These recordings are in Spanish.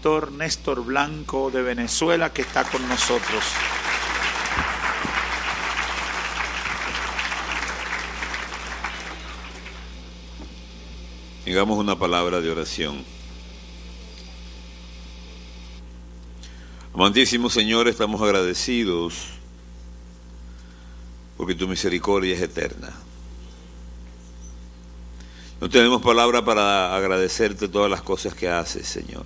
pastor Néstor Blanco de Venezuela, que está con nosotros. Digamos una palabra de oración. Amantísimo Señor, estamos agradecidos porque tu misericordia es eterna. No tenemos palabra para agradecerte todas las cosas que haces, Señor.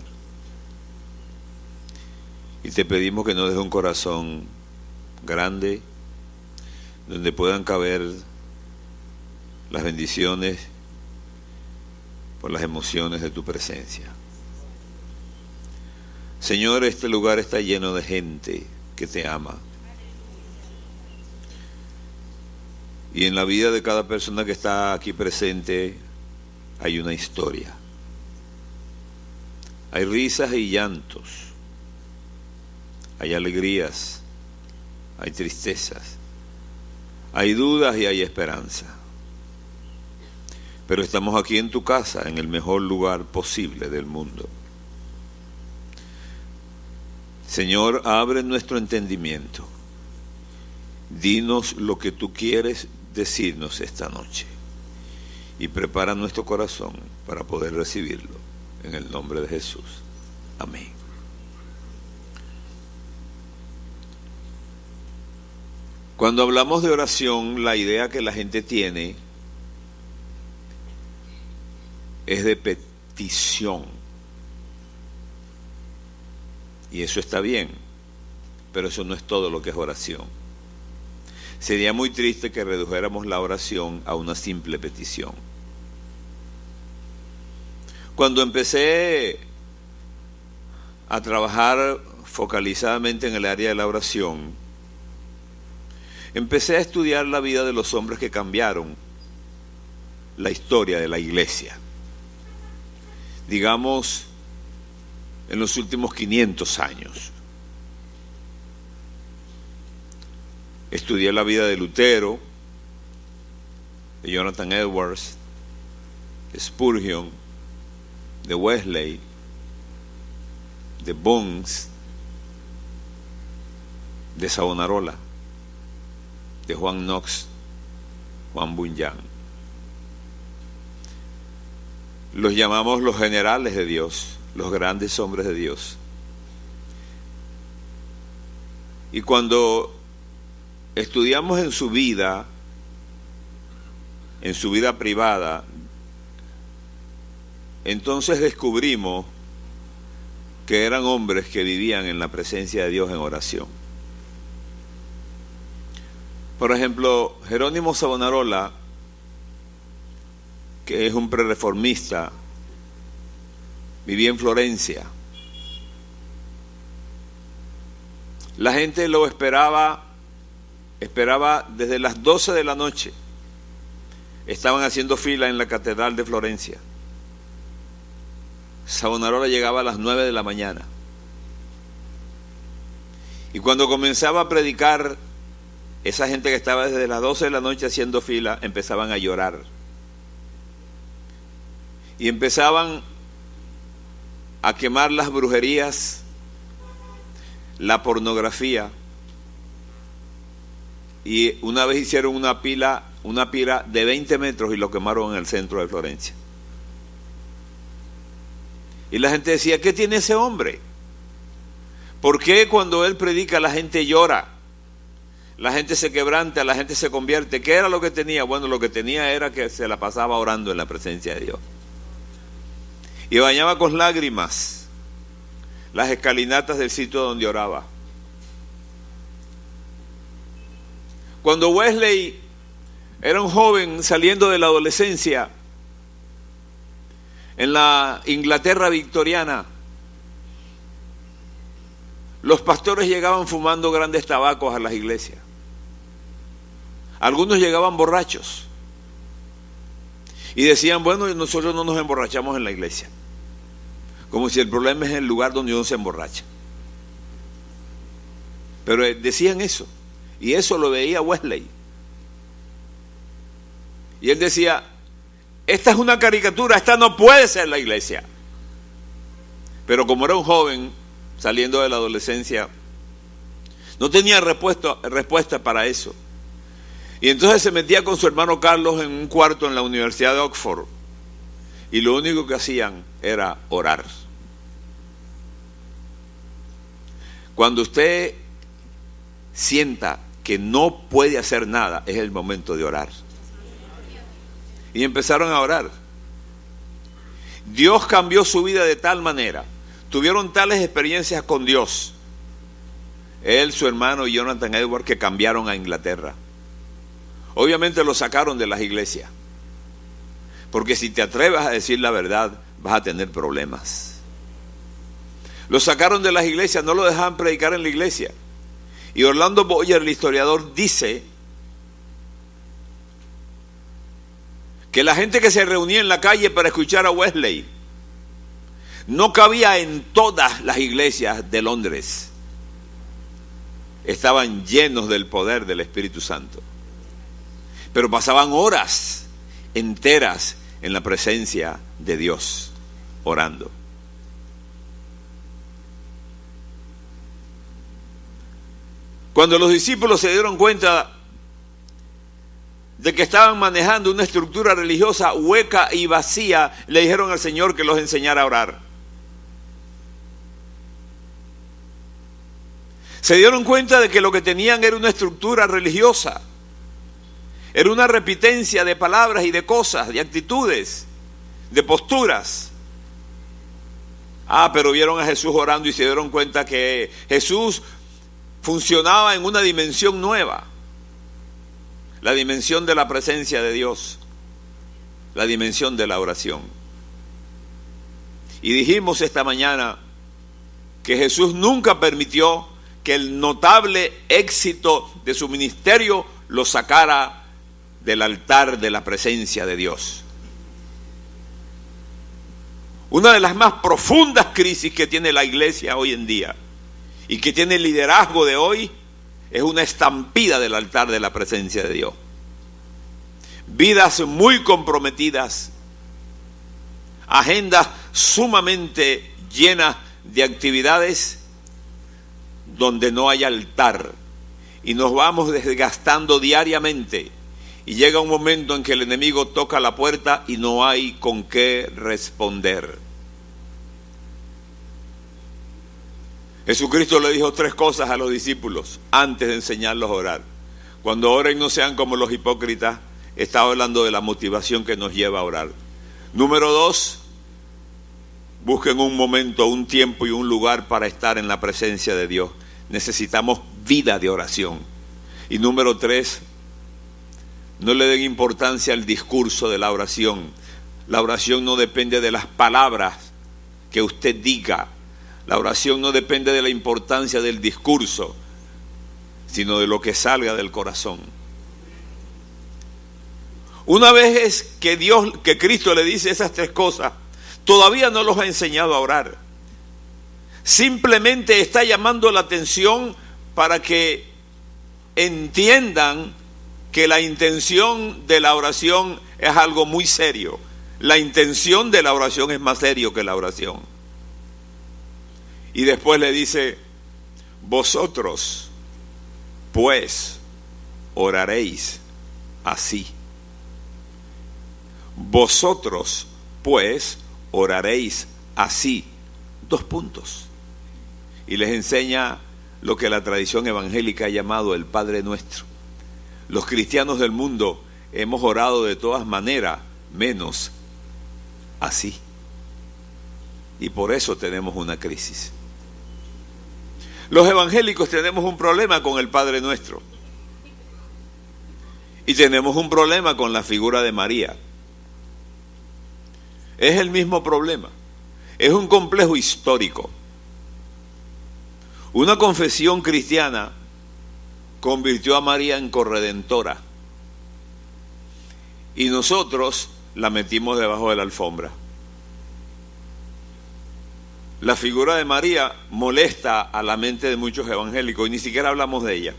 Y te pedimos que nos dejes un corazón grande, donde puedan caber las bendiciones por las emociones de tu presencia. Señor, este lugar está lleno de gente que te ama. Y en la vida de cada persona que está aquí presente hay una historia. Hay risas y llantos. Hay alegrías. Hay tristezas. Hay dudas y hay esperanza. Pero estamos aquí en tu casa, en el mejor lugar posible del mundo. Señor, abre nuestro entendimiento. Dinos lo que tú quieres decirnos esta noche. Y prepara nuestro corazón para poder recibirlo. En el nombre de Jesús. Amén. Cuando hablamos de oración, la idea que la gente tiene es de petición. Y eso está bien, pero eso no es todo lo que es oración. Sería muy triste que redujéramos la oración a una simple petición. Cuando empecé a trabajar focalizadamente en el área de la oración, empecé a estudiar la vida de los hombres que cambiaron la historia de la iglesia. Digamos, en los últimos 500 años. Estudié la vida de Lutero, de Jonathan Edwards, de Spurgeon, de Wesley, de Bunce, de Savonarola, de Juan Knox, Juan Bunyan. Los llamamos los generales de Dios, los grandes hombres de Dios. Y cuando estudiamos en su vida privada, entonces descubrimos que eran hombres que vivían en la presencia de Dios en oración. Por ejemplo, Jerónimo Savonarola, que es un prerreformista, vivía en Florencia. La gente lo esperaba desde las 12 de la noche. Estaban haciendo fila en la catedral de Florencia. Savonarola llegaba a las 9 de la mañana. Y cuando comenzaba a predicar, esa gente que estaba desde las 12 de la noche haciendo fila, empezaban a llorar. Y empezaban a quemar las brujerías, la pornografía. Y una vez hicieron una pila de 20 metros y lo quemaron en el centro de Florencia. Y la gente decía, ¿qué tiene ese hombre? ¿Por qué cuando él predica la gente llora? La gente se quebranta, la gente se convierte. ¿Qué era lo que tenía? Bueno, lo que tenía era que se la pasaba orando en la presencia de Dios. Y bañaba con lágrimas las escalinatas del sitio donde oraba. Cuando Wesley era un joven saliendo de la adolescencia en la Inglaterra victoriana, los pastores llegaban fumando grandes tabacos a las iglesias. Algunos llegaban borrachos y decían, bueno, nosotros no nos emborrachamos en la iglesia. Como si el problema es el lugar donde uno se emborracha. Pero decían eso. Y eso lo veía Wesley. Y él decía, esta es una caricatura, esta no puede ser la iglesia. Pero como era un joven saliendo de la adolescencia, no tenía respuesta para eso. Y entonces se metía con su hermano Carlos en un cuarto en la Universidad de Oxford. Y lo único que hacían era orar. Cuando usted sienta que no puede hacer nada, es el momento de orar. Y empezaron a orar. Dios cambió su vida de tal manera. Tuvieron tales experiencias con Dios. Él, su hermano y Jonathan Edwards, que cambiaron a Inglaterra. Obviamente lo sacaron de las iglesias. Porque si te atreves a decir la verdad, vas a tener problemas. Lo sacaron de las iglesias, no lo dejaban predicar en la iglesia. Y Orlando Boyer, el historiador, dice que la gente que se reunía en la calle para escuchar a Wesley no cabía en todas las iglesias de Londres. Estaban llenos del poder del Espíritu Santo. Pero pasaban horas enteras en la presencia de Dios, orando. Cuando los discípulos se dieron cuenta de que estaban manejando una estructura religiosa hueca y vacía, le dijeron al Señor que los enseñara a orar. Se dieron cuenta de que lo que tenían era una estructura religiosa. Era una repitencia de palabras y de cosas, de actitudes, de posturas. Pero vieron a Jesús orando y se dieron cuenta que Jesús funcionaba en una dimensión nueva. La dimensión de la presencia de Dios. La dimensión de la oración. Y dijimos esta mañana que Jesús nunca permitió que el notable éxito de su ministerio lo sacara del altar de la presencia de Dios. Una de las más profundas crisis que tiene la iglesia hoy en día y que tiene el liderazgo de hoy es una estampida del altar de la presencia de Dios. Vidas muy comprometidas, agendas sumamente llenas de actividades donde no hay altar, y nos vamos desgastando diariamente. Y llega un momento en que el enemigo toca la puerta y no hay con qué responder. Jesucristo le dijo 3 cosas a los discípulos antes de enseñarlos a orar. Cuando oren no sean como los hipócritas. Estaba hablando de la motivación que nos lleva a orar. Número 2, busquen un momento, un tiempo y un lugar para estar en la presencia de Dios. Necesitamos vida de oración. Y número 3, no le den importancia al discurso de la oración. La oración no depende de las palabras que usted diga. La oración no depende de la importancia del discurso, sino de lo que salga del corazón. Una vez que Cristo le dice esas 3 cosas, todavía no los ha enseñado a orar. Simplemente está llamando la atención para que entiendan que la intención de la oración es algo muy serio. La intención de la oración es más serio que la oración. Y después le dice, vosotros pues oraréis así. Vosotros pues oraréis así. 2 puntos. Y les enseña lo que la tradición evangélica ha llamado el Padre Nuestro. Los cristianos del mundo hemos orado de todas maneras, menos así. Y por eso tenemos una crisis. Los evangélicos tenemos un problema con el Padre Nuestro. Y tenemos un problema con la figura de María. Es el mismo problema. Es un complejo histórico. Una confesión cristiana convirtió a María en corredentora. Y nosotros la metimos debajo de la alfombra. La figura de María molesta a la mente de muchos evangélicos y ni siquiera hablamos de ella.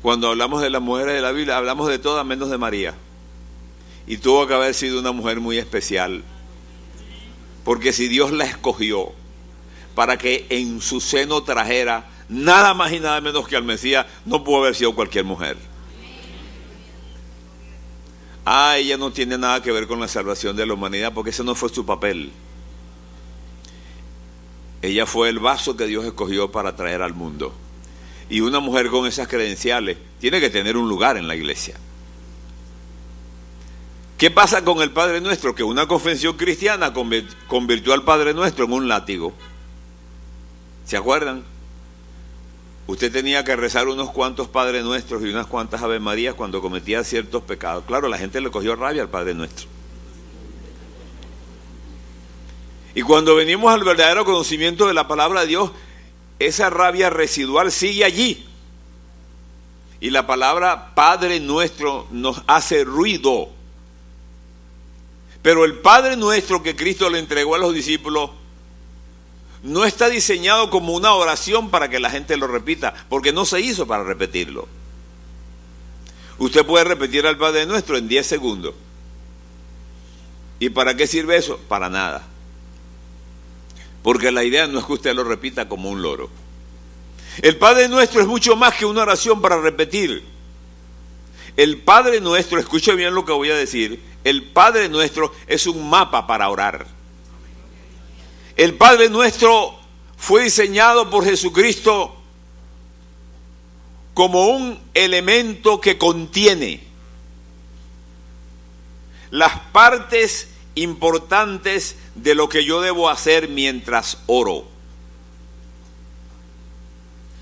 Cuando hablamos de las mujeres de la Biblia, hablamos de todas menos de María. Y tuvo que haber sido una mujer muy especial, Porque si Dios la escogió para que en su seno trajera nada más y nada menos que al Mesías, no pudo haber sido cualquier mujer. Ella no tiene nada que ver con la salvación de la humanidad, porque ese no fue su papel. Ella fue el vaso que Dios escogió para traer al mundo. Y una mujer con esas credenciales tiene que tener un lugar en la iglesia. ¿Qué pasa con el Padre Nuestro? Que una confesión cristiana convirtió al Padre Nuestro en un látigo. ¿Se acuerdan? Usted tenía que rezar unos cuantos Padre Nuestros y unas cuantas Ave Marías cuando cometía ciertos pecados. Claro, la gente le cogió rabia al Padre Nuestro. Y cuando venimos al verdadero conocimiento de la palabra de Dios, esa rabia residual sigue allí. Y la palabra Padre Nuestro nos hace ruido. Pero el Padre Nuestro que Cristo le entregó a los discípulos no está diseñado como una oración para que la gente lo repita, porque no se hizo para repetirlo. Usted puede repetir al Padre Nuestro en 10 segundos. ¿Y para qué sirve eso? Para nada. Porque la idea no es que usted lo repita como un loro. El Padre Nuestro es mucho más que una oración para repetir. El Padre Nuestro, escuche bien lo que voy a decir, el Padre Nuestro es un mapa para orar. El Padre Nuestro fue diseñado por Jesucristo como un elemento que contiene las partes importantes de lo que yo debo hacer mientras oro.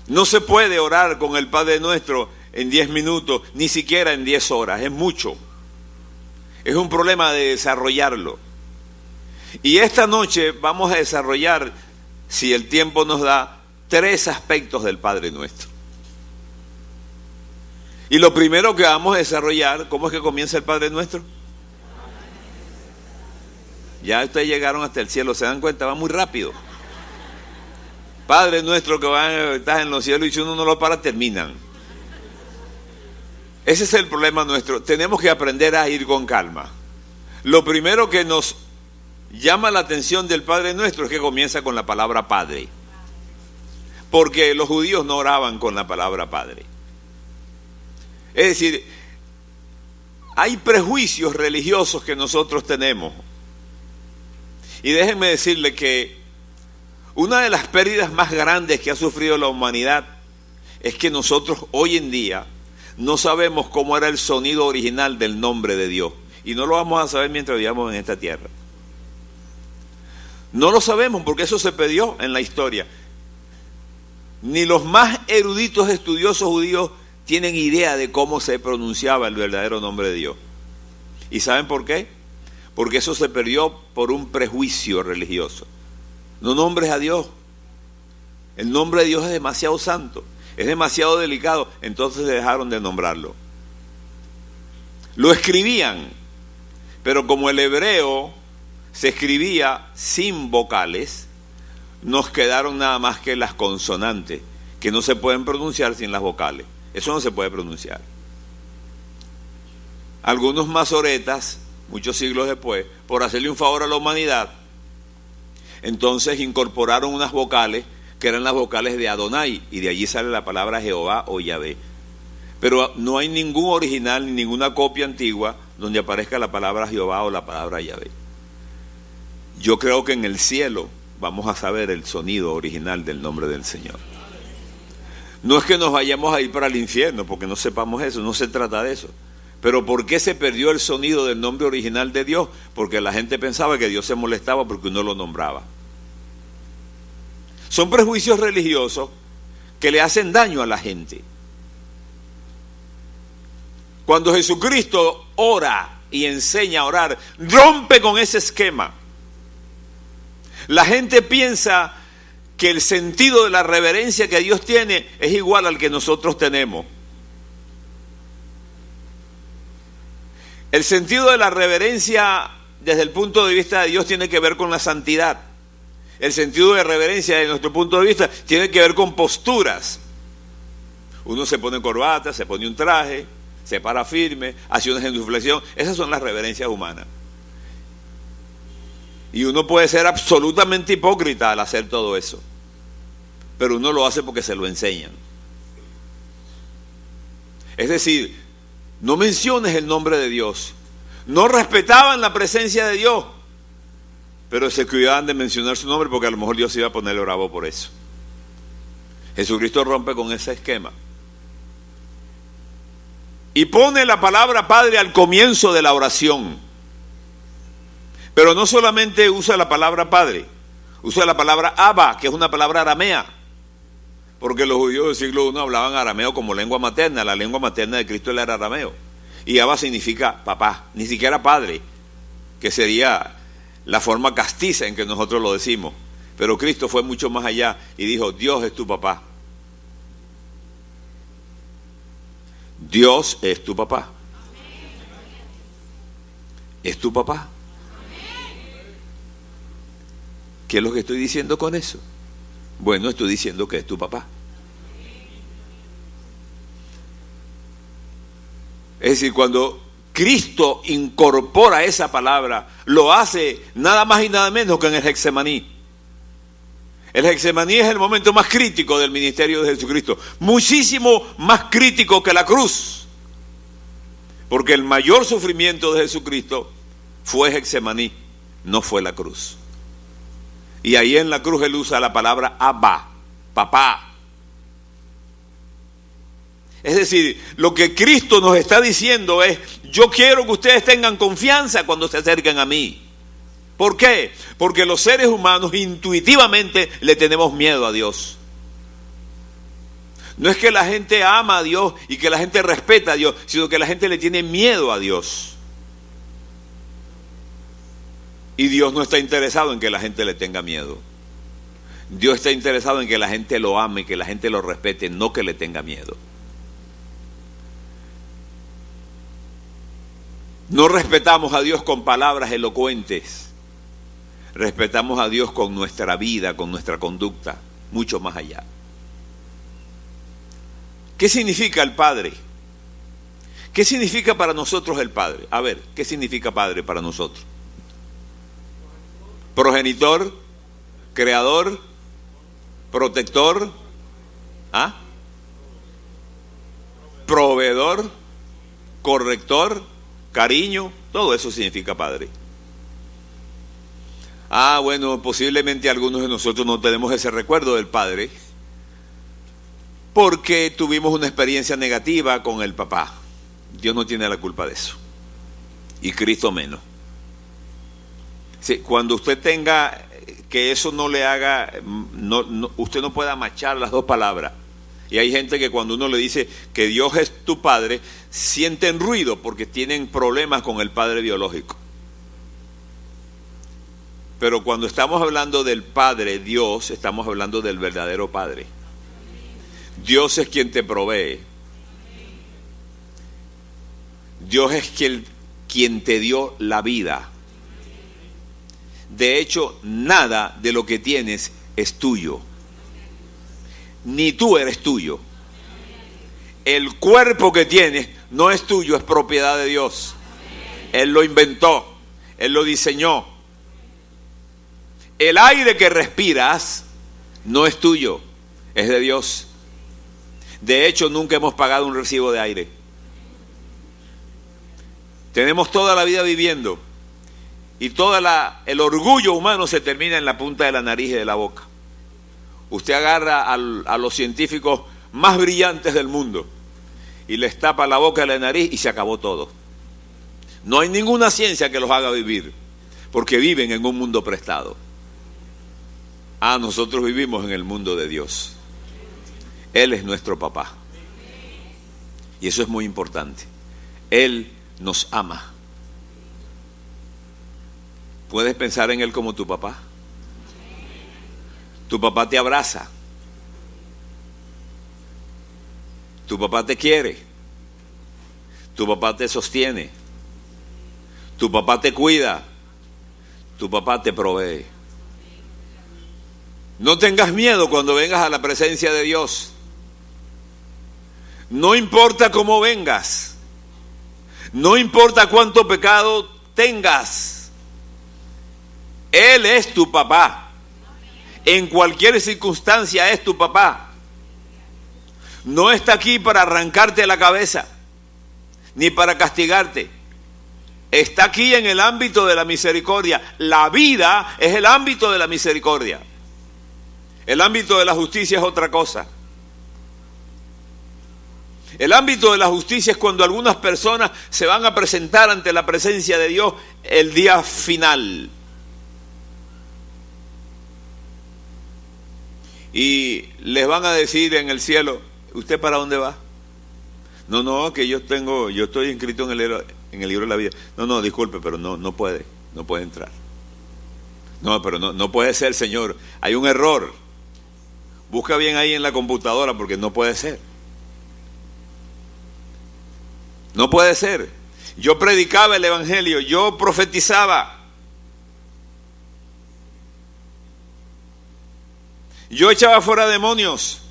No se puede orar con el Padre Nuestro en 10 minutos, ni siquiera en 10 horas, es mucho. Es un problema de desarrollarlo. Y esta noche vamos a desarrollar, si el tiempo nos da, 3 aspectos del Padre Nuestro. Y lo primero que vamos a desarrollar, ¿cómo es que comienza el Padre Nuestro? Ya ustedes llegaron hasta el cielo, ¿se dan cuenta? Va muy rápido. Padre Nuestro que estás en los cielos, y si uno no lo para, terminan. Ese es el problema nuestro. Tenemos que aprender a ir con calma. Lo primero que nos llama la atención del Padre Nuestro es que comienza con la palabra Padre. Porque los judíos no oraban con la palabra Padre. Es decir, hay prejuicios religiosos que nosotros tenemos. Y déjenme decirle que una de las pérdidas más grandes que ha sufrido la humanidad es que nosotros hoy en día no sabemos cómo era el sonido original del nombre de Dios. Y no lo vamos a saber mientras vivamos en esta tierra. No lo sabemos porque eso se perdió en la historia. Ni los más eruditos estudiosos judíos tienen idea de cómo se pronunciaba el verdadero nombre de Dios. ¿Y saben por qué? Porque eso se perdió por un prejuicio religioso. No nombres a Dios. El nombre de Dios es demasiado santo, es demasiado delicado, entonces dejaron de nombrarlo. Lo escribían, pero como el hebreo se escribía sin vocales, nos quedaron nada más que las consonantes, que no se pueden pronunciar sin las vocales. Eso no se puede pronunciar. Algunos masoretas, muchos siglos después, por hacerle un favor a la humanidad, entonces incorporaron unas vocales que eran las vocales de Adonai, y de allí sale la palabra Jehová o Yahvé. Pero no hay ningún original ni ninguna copia antigua donde aparezca la palabra Jehová o la palabra Yahvé. Yo creo que en el cielo vamos a saber el sonido original del nombre del Señor. No es que nos vayamos a ir para el infierno porque no sepamos eso, no se trata de eso. Pero ¿por qué se perdió el sonido del nombre original de Dios? Porque la gente pensaba que Dios se molestaba porque uno lo nombraba. Son prejuicios religiosos que le hacen daño a la gente. Cuando Jesucristo ora y enseña a orar, rompe con ese esquema. La gente piensa que el sentido de la reverencia que Dios tiene es igual al que nosotros tenemos. El sentido de la reverencia desde el punto de vista de Dios tiene que ver con la santidad. El sentido de reverencia desde nuestro punto de vista tiene que ver con posturas. Uno se pone corbata, se pone un traje, se para firme, hace una genuflexión. Esas son las reverencias humanas. Y uno puede ser absolutamente hipócrita al hacer todo eso. Pero uno lo hace porque se lo enseñan. Es decir, no menciones el nombre de Dios. No respetaban la presencia de Dios, pero se cuidaban de mencionar su nombre porque a lo mejor Dios iba a ponerle bravo por eso. Jesucristo rompe con ese esquema. Y pone la palabra Padre al comienzo de la oración. Pero no solamente usa la palabra Padre, usa la palabra Abba, que es una palabra aramea. Porque los judíos del siglo I hablaban arameo como lengua materna. La lengua materna de Cristo era arameo. Y Abba significa papá, ni siquiera padre, que sería la forma castiza en que nosotros lo decimos. Pero Cristo fue mucho más allá y dijo, Dios es tu papá. Dios es tu papá. Es tu papá. ¿Qué es lo que estoy diciendo con eso? Bueno, estoy diciendo que es tu papá. Es decir, cuando Cristo incorpora esa palabra, lo hace nada más y nada menos que en el Getsemaní. El Getsemaní es el momento más crítico del ministerio de Jesucristo, muchísimo más crítico que la cruz, porque el mayor sufrimiento de Jesucristo fue Getsemaní, no fue la cruz. Y ahí en la cruz él usa la palabra Abba, papá. Es decir, lo que Cristo nos está diciendo es, yo quiero que ustedes tengan confianza cuando se acerquen a mí. ¿Por qué? Porque los seres humanos intuitivamente le tenemos miedo a Dios. No es que la gente ama a Dios y que la gente respeta a Dios, sino que la gente le tiene miedo a Dios. Y Dios no está interesado en que la gente le tenga miedo. Dios está interesado en que la gente lo ame, que la gente lo respete, no que le tenga miedo. No respetamos a Dios con palabras elocuentes. Respetamos a Dios con nuestra vida, con nuestra conducta, mucho más allá. ¿Qué significa el Padre? ¿Qué significa para nosotros el Padre? A ver, ¿qué significa Padre para nosotros? Progenitor, creador, protector, proveedor, corrector, cariño, todo eso significa Padre. Bueno, posiblemente algunos de nosotros no tenemos ese recuerdo del Padre porque tuvimos una experiencia negativa con el papá. Dios no tiene la culpa de eso. Y Cristo menos. Sí, cuando usted tenga que eso no le haga, usted no pueda machar las dos palabras. Y hay gente que cuando uno le dice que Dios es tu padre, sienten ruido porque tienen problemas con el padre biológico. Pero cuando estamos hablando del Padre, Dios, estamos hablando del verdadero Padre. Dios es quien te provee. Dios es quien te dio la vida. De hecho, nada de lo que tienes es tuyo. Ni tú eres tuyo. El cuerpo que tienes no es tuyo, es propiedad de Dios. Él lo inventó, Él lo diseñó. El aire que respiras no es tuyo, es de Dios. De hecho, nunca hemos pagado un recibo de aire. Tenemos toda la vida viviendo y el orgullo humano se termina en la punta de la nariz y de la boca. Usted agarra a los científicos más brillantes del mundo y les tapa la boca y la nariz y se acabó todo. No hay ninguna ciencia que los haga vivir, porque viven en un mundo prestado. Nosotros vivimos en el mundo de Dios. Él es nuestro papá. Y eso es muy importante. Él nos ama. ¿Puedes pensar en Él como tu papá? Tu papá te abraza. Tu papá te quiere. Tu papá te sostiene. Tu papá te cuida. Tu papá te provee. No tengas miedo cuando vengas a la presencia de Dios. No importa cómo vengas. No importa cuánto pecado tengas. Él es tu papá. En cualquier circunstancia es tu papá. No está aquí para arrancarte la cabeza, ni para castigarte. Está aquí en el ámbito de la misericordia. La vida es el ámbito de la misericordia. El ámbito de la justicia es otra cosa. El ámbito de la justicia es cuando algunas personas se van a presentar ante la presencia de Dios el día final. Y les van a decir en el cielo, ¿usted para dónde va? No, que yo estoy inscrito en el libro de la vida. No, disculpe, pero no puede entrar. No, pero no puede ser, Señor. Hay un error. Busca bien ahí en la computadora porque no puede ser. No puede ser. Yo predicaba el evangelio, yo profetizaba. Yo echaba fuera demonios.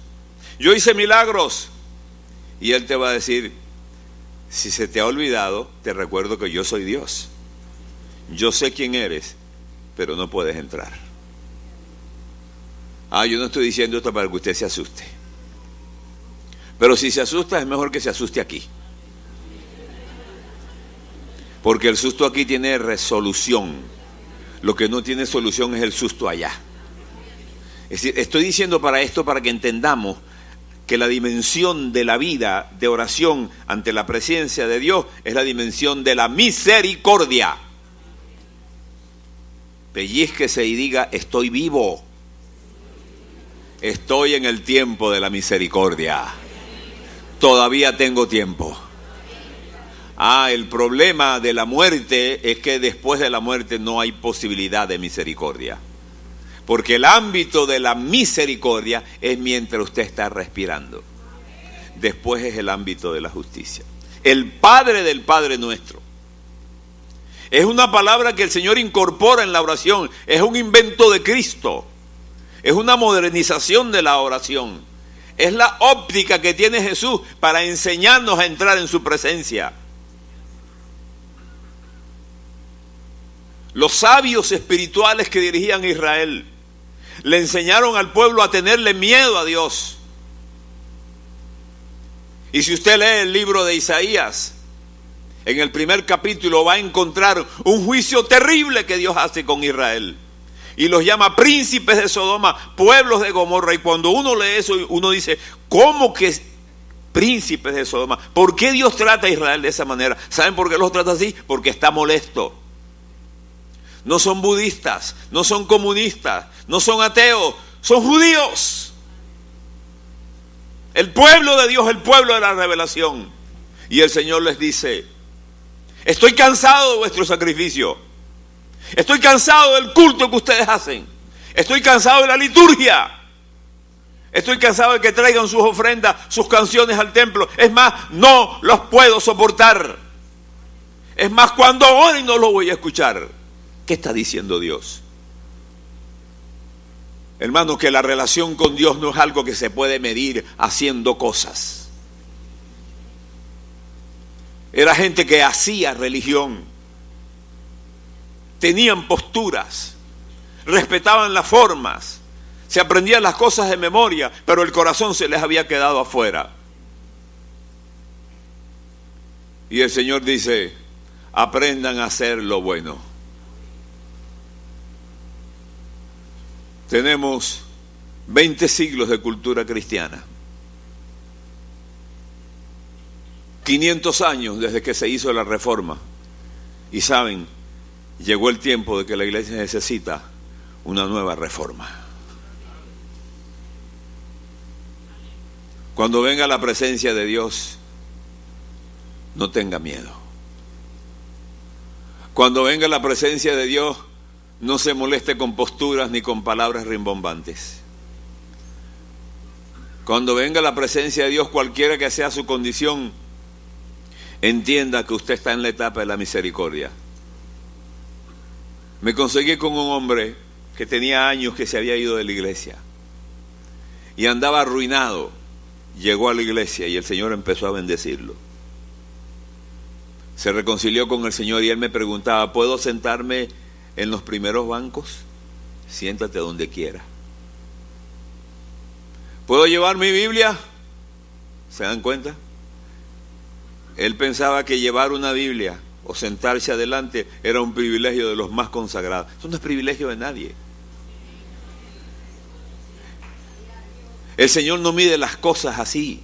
Yo hice milagros. Y Él te va a decir, si se te ha olvidado, te recuerdo que yo soy Dios. Yo sé quién eres, pero no puedes entrar. Yo no estoy diciendo esto para que usted se asuste. Pero si se asusta, es mejor que se asuste aquí. Porque el susto aquí tiene resolución. Lo que no tiene solución es el susto allá. Es decir, estoy diciendo para esto, para que entendamos que la dimensión de la vida de oración ante la presencia de Dios es la dimensión de la misericordia. Pellízquese y diga, estoy vivo. Estoy en el tiempo de la misericordia. Todavía tengo tiempo. El problema de la muerte es que después de la muerte no hay posibilidad de misericordia. Porque el ámbito de la misericordia es mientras usted está respirando. Después es el ámbito de la justicia. El Padre del Padre nuestro. Es una palabra que el Señor incorpora en la oración. Es un invento de Cristo. Es una modernización de la oración. Es la óptica que tiene Jesús para enseñarnos a entrar en su presencia. Los sabios espirituales que dirigían a Israel le enseñaron al pueblo a tenerle miedo a Dios. Y si usted lee el libro de Isaías, en el primer capítulo va a encontrar un juicio terrible que Dios hace con Israel. Y los llama príncipes de Sodoma, pueblos de Gomorra. Y cuando uno lee eso, uno dice, ¿cómo que príncipes de Sodoma? ¿Por qué Dios trata a Israel de esa manera? ¿Saben por qué los trata así? Porque está molesto. No son budistas, no son comunistas, no son ateos, son judíos. El pueblo de Dios, el pueblo de la revelación. Y el Señor les dice, estoy cansado de vuestro sacrificio. Estoy cansado del culto que ustedes hacen. Estoy cansado de la liturgia. Estoy cansado de que traigan sus ofrendas, sus canciones al templo. Es más, no los puedo soportar. Es más, cuando oren no los voy a escuchar. ¿Qué está diciendo Dios? Hermano, que la relación con Dios no es algo que se puede medir haciendo cosas. Era gente que hacía religión. Tenían posturas. Respetaban las formas. Se aprendían las cosas de memoria, pero el corazón se les había quedado afuera. Y el Señor dice, aprendan a hacer lo bueno. Tenemos 20 siglos de cultura cristiana. 500 años desde que se hizo la reforma. Y saben, llegó el tiempo de que la iglesia necesita una nueva reforma. Cuando venga la presencia de Dios, no tenga miedo. Cuando venga la presencia de Dios, no se moleste con posturas ni con palabras rimbombantes. Cuando venga la presencia de Dios, cualquiera que sea su condición, entienda que usted está en la etapa de la misericordia. Me conseguí con un hombre que tenía años que se había ido de la iglesia y andaba arruinado. Llegó a la iglesia y el Señor empezó a bendecirlo. Se reconcilió con el Señor y él me preguntaba, ¿puedo sentarme en los primeros bancos, siéntate donde quiera. ¿Puedo llevar mi Biblia? ¿Se dan cuenta? Él pensaba que llevar una Biblia o sentarse adelante era un privilegio de los más consagrados. Eso no es privilegio de nadie. El Señor no mide las cosas así.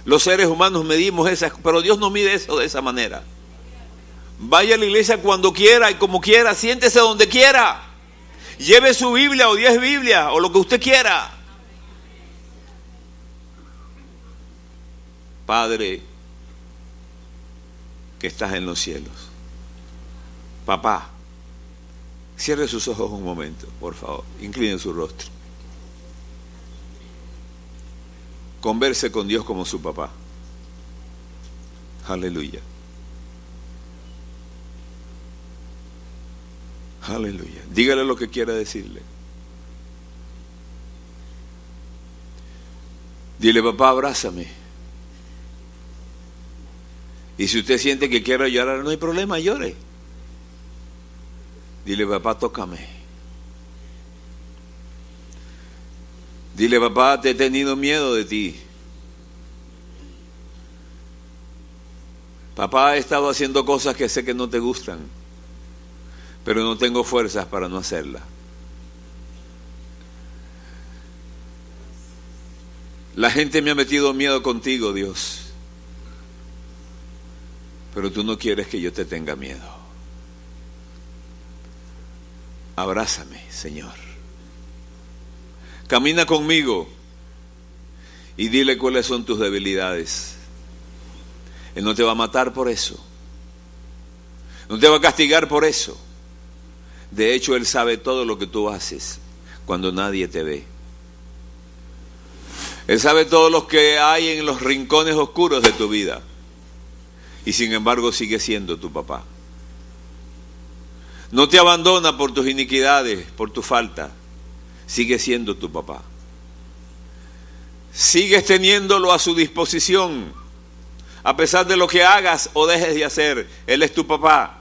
Los seres humanos medimos esas, pero Dios no mide eso de esa manera. Vaya a la iglesia cuando quiera y como quiera, siéntese donde quiera. Lleve su Biblia o 10 Biblias o lo que usted quiera. Padre que estás en los cielos. Papá, cierre sus ojos un momento, por favor. Incline su rostro. Converse con Dios como su papá. Aleluya. Aleluya. Dígale lo que quiera decirle. Dile, papá, abrázame. Y si usted siente que quiere llorar, no hay problema, llore. Dile, papá, tócame. Dile, papá, te he tenido miedo de ti. Papá, he estado haciendo cosas que sé que no te gustan, pero no tengo fuerzas para no hacerlas. La gente me ha metido miedo contigo, Dios, pero tú no quieres que yo te tenga miedo. Abrázame, Señor. Camina conmigo y dile cuáles son tus debilidades. Él no te va a matar por eso. No te va a castigar por eso. De hecho, Él sabe todo lo que tú haces cuando nadie te ve. Él sabe todo lo que hay en los rincones oscuros de tu vida. Y sin embargo sigue siendo tu papá. No te abandona por tus iniquidades, por tu falta. Sigue siendo tu papá. Sigues teniéndolo a su disposición. A pesar de lo que hagas o dejes de hacer, Él es tu papá.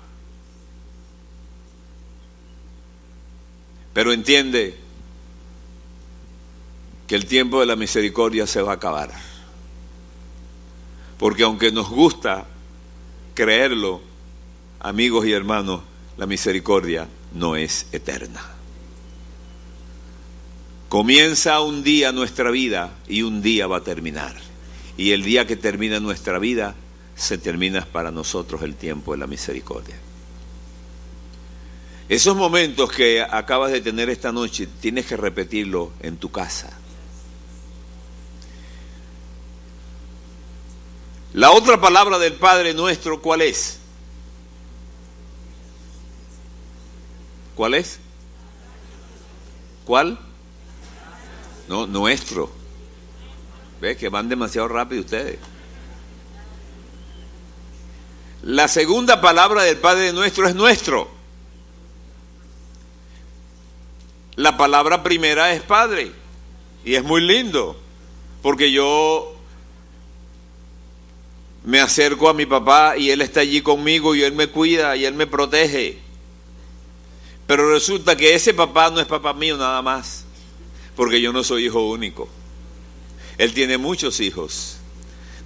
Pero entiende que el tiempo de la misericordia se va a acabar. Porque aunque nos gusta creerlo, amigos y hermanos, la misericordia no es eterna. Comienza un día nuestra vida y un día va a terminar. Y el día que termina nuestra vida, se termina para nosotros el tiempo de la misericordia. Esos momentos que acabas de tener esta noche, tienes que repetirlo en tu casa. La otra palabra del Padre Nuestro, ¿cuál es? ¿Cuál es? ¿Cuál? No, nuestro. ¿Ves que van demasiado rápido ustedes? La segunda palabra del Padre Nuestro es nuestro. La palabra primera es Padre. Y es muy lindo, porque yo me acerco a mi papá y Él está allí conmigo y Él me cuida y Él me protege. Pero resulta que ese papá no es papá mío nada más, porque yo no soy hijo único. Él tiene muchos hijos.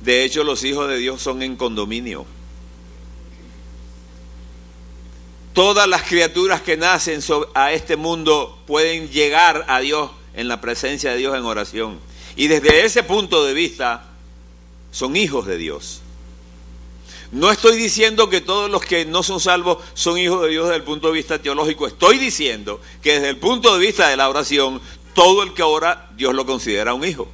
De hecho, los hijos de Dios son en condominio. Todas las criaturas que nacen a este mundo pueden llegar a Dios en la presencia de Dios en oración. Y desde ese punto de vista, son hijos de Dios. No estoy diciendo que todos los que no son salvos son hijos de Dios desde el punto de vista teológico. Estoy diciendo que desde el punto de vista de la oración, todo el que ora, Dios lo considera un hijo.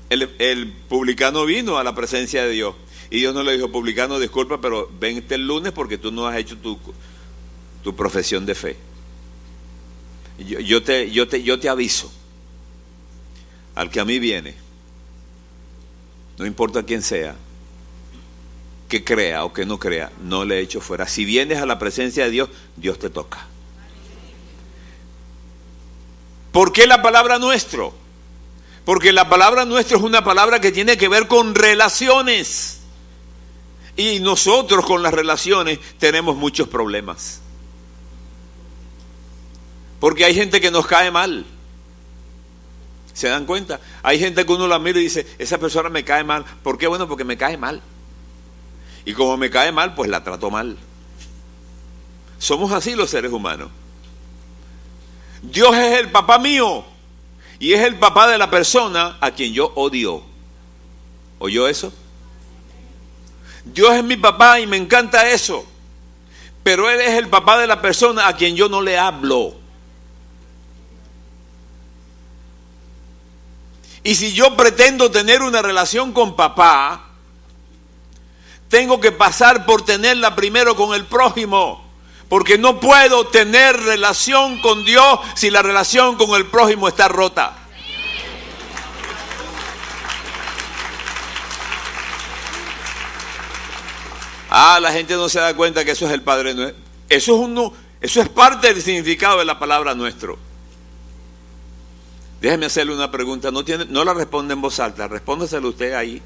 El publicano vino a la presencia de Dios y Dios no le dijo, publicano, disculpa, pero vente el lunes porque tú no has hecho tu profesión de fe. Yo te aviso, al que a mí viene, no importa quién sea, que crea o que no crea, no le echo fuera. Si vienes a la presencia de Dios, Dios te toca. ¿Por qué la palabra nuestro? Porque la palabra nuestro es una palabra que tiene que ver con relaciones. Y nosotros con las relaciones tenemos muchos problemas. Porque hay gente que nos cae mal. ¿Se dan cuenta? Hay gente que uno la mira y dice, esa persona me cae mal. ¿Por qué? Bueno, porque me cae mal. Y como me cae mal, pues la trato mal. Somos así los seres humanos. Dios es el papá mío y es el papá de la persona a quien yo odio. ¿Oyó eso? Dios es mi papá y me encanta eso. Pero Él es el papá de la persona a quien yo no le hablo. Y si yo pretendo tener una relación con papá, tengo que pasar por tenerla primero con el prójimo. Porque no puedo tener relación con Dios si la relación con el prójimo está rota. La gente no se da cuenta que eso es el Padre Nuestro. Eso es parte del significado de la palabra nuestro. Déjeme hacerle una pregunta. No la responde en voz alta, respóndasela usted ahí.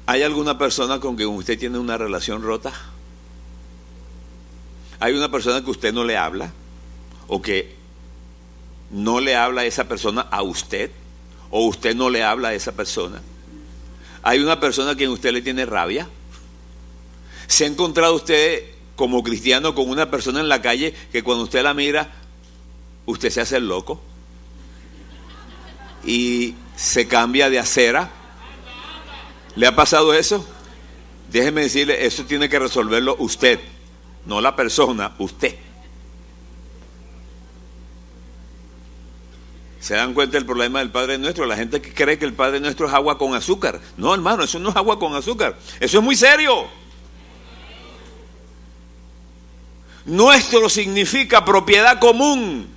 ¿Hay alguna persona con quien usted tiene una relación rota? ¿Hay una persona que usted no le habla? ¿O que no le habla a esa persona a usted? ¿O usted no le habla a esa persona? ¿Hay una persona a quien usted le tiene rabia? ¿Se ha encontrado usted como cristiano con una persona en la calle que cuando usted la mira, usted se hace el loco? Y se cambia de acera. ¿Le ha pasado eso? Déjeme decirle, eso tiene que resolverlo usted. No la persona, usted. ¿Se dan cuenta del problema del Padre Nuestro? La gente que cree que el Padre Nuestro es agua con azúcar. No, hermano, eso no es agua con azúcar. Eso es muy serio. Nuestro significa propiedad común.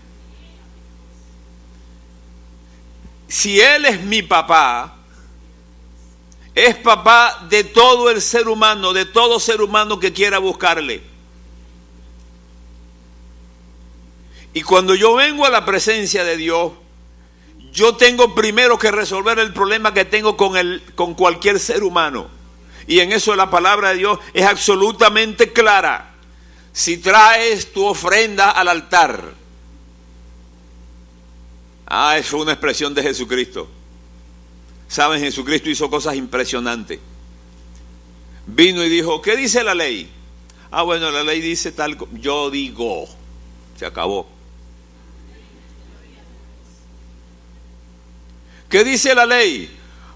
Si Él es mi papá, es papá de todo el ser humano, de todo ser humano que quiera buscarle. Y cuando yo vengo a la presencia de Dios, yo tengo primero que resolver el problema que tengo con cualquier ser humano. Y en eso la palabra de Dios es absolutamente clara. Si traes tu ofrenda al altar. Es una expresión de Jesucristo. Saben, Jesucristo hizo cosas impresionantes. Vino y dijo, ¿qué dice la ley? Bueno, la ley dice tal, yo digo. Se acabó. ¿Qué dice la ley?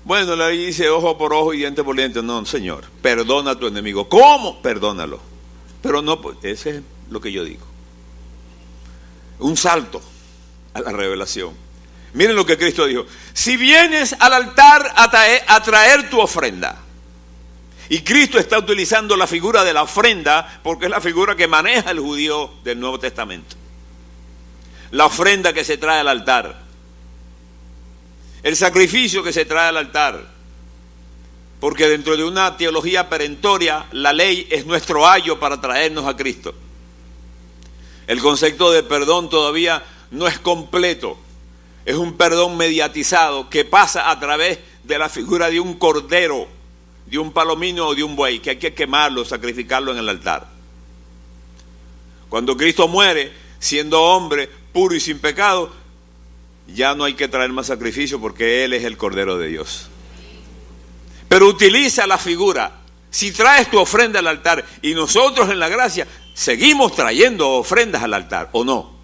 Bueno, la ley dice ojo por ojo y diente por diente. No, Señor, perdona a tu enemigo. ¿Cómo? Perdónalo. Pero no, pues, ese es lo que yo digo. Un salto a la revelación. Miren lo que Cristo dijo. Si vienes al altar a traer tu ofrenda. Y Cristo está utilizando la figura de la ofrenda porque es la figura que maneja el judío del Nuevo Testamento. La ofrenda que se trae al altar. El sacrificio que se trae al altar. Porque dentro de una teología perentoria, la ley es nuestro ayo para traernos a Cristo. El concepto de perdón todavía no es completo. Es un perdón mediatizado que pasa a través de la figura de un cordero, de un palomino o de un buey, que hay que quemarlo, sacrificarlo en el altar. Cuando Cristo muere, siendo hombre puro y sin pecado, ya no hay que traer más sacrificio porque Él es el Cordero de Dios. Pero utiliza la figura. Si traes tu ofrenda al altar y nosotros en la gracia seguimos trayendo ofrendas al altar, ¿o no?